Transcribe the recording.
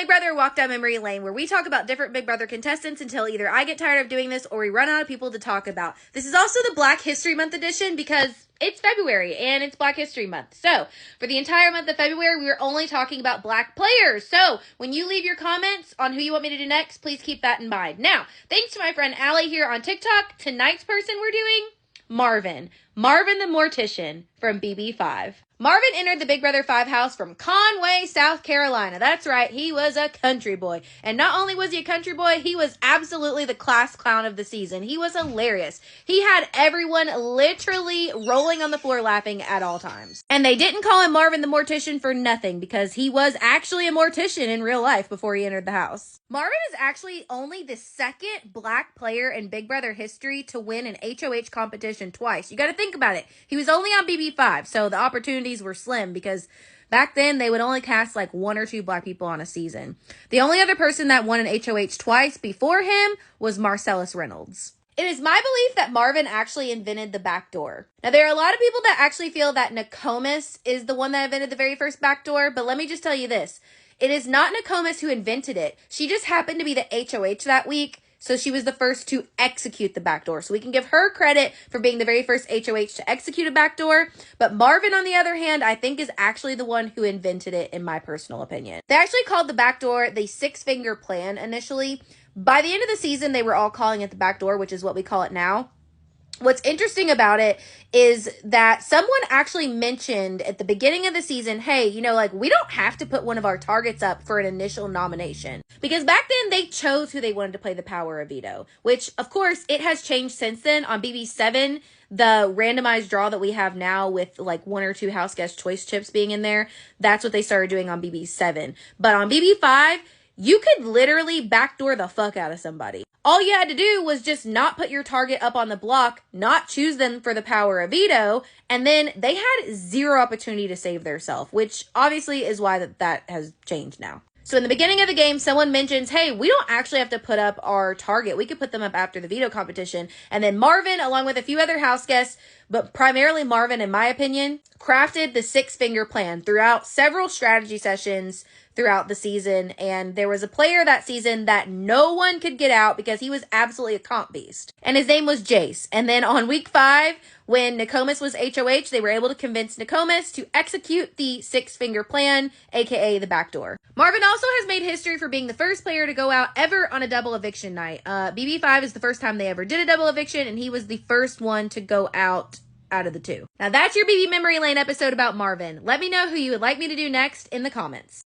Big Brother Walk Down Memory Lane, where we talk about different Big Brother contestants until either I get tired of doing this or we run out of people to talk about. This is also the Black History Month edition because it's February and it's Black History Month. So for the entire month of February, we are only talking about Black players. So when you leave your comments on who you want me to do next, please keep that in mind. Now, thanks to my friend Allie here on TikTok, tonight's person we're doing, Marvin the Mortician from BB5. Marvin entered the Big Brother 5 house from Conway, South Carolina. That's right, he was a country boy. And not only was he a country boy, he was absolutely the class clown of the season. He was hilarious. He had everyone literally rolling on the floor laughing at all times. And they didn't call him Marvin the Mortician for nothing, because he was actually a mortician in real life before he entered the house. Marvin is actually only the second Black player in Big Brother history to win an HOH competition twice. You gotta think about it. He was only on BB5, so the opportunities were slim because back then they would only cast like 1 or 2 Black people on a season. The only other person that won an HOH twice before him was Marcellus Reynolds. It is my belief that Marvin actually invented the back door. Now, there are a lot of people that actually feel that Nokomis is the one that invented the very first back door, but let me just tell you this. It is not Nokomis who invented it. She just happened to be the HOH that week, so she was the first to execute the backdoor. So we can give her credit for being the very first HOH to execute a backdoor. But Marvin, on the other hand, I think is actually the one who invented it, in my personal opinion. They actually called the backdoor the 6-finger plan initially. By the end of the season, they were all calling it the backdoor, which is what we call it now. What's interesting about it is that someone actually mentioned at the beginning of the season, hey, you know, like, we don't have to put one of our targets up for an initial nomination. Because back then, they chose who they wanted to play the power of veto, which, of course, it has changed since then. On BB7, the randomized draw that we have now with, like, 1 or 2 house guest choice chips being in there, that's what they started doing on BB7. But on BB5, you could literally backdoor the fuck out of somebody. All you had to do was just not put your target up on the block, not choose them for the power of veto, and then they had 0 opportunity to save theirself, which obviously is why that has changed now. So in the beginning of the game, someone mentions, hey, we don't actually have to put up our target. We could put them up after the veto competition. And then Marvin, along with a few other house guests, but primarily Marvin, in my opinion, crafted the 6-finger plan throughout several strategy sessions throughout the season. And there was a player that season that no one could get out because he was absolutely a comp beast. And his name was Jace. And then on week 5, when Nokomis was HOH, they were able to convince Nokomis to execute the 6-finger plan, aka the backdoor. Marvin also has made history for being the first player to go out ever on a double eviction night. BB5 is the first time they ever did a double eviction, and he was the first one to go out of the 2. Now that's your BB Memory Lane episode about Marvin. Let me know who you would like me to do next in the comments.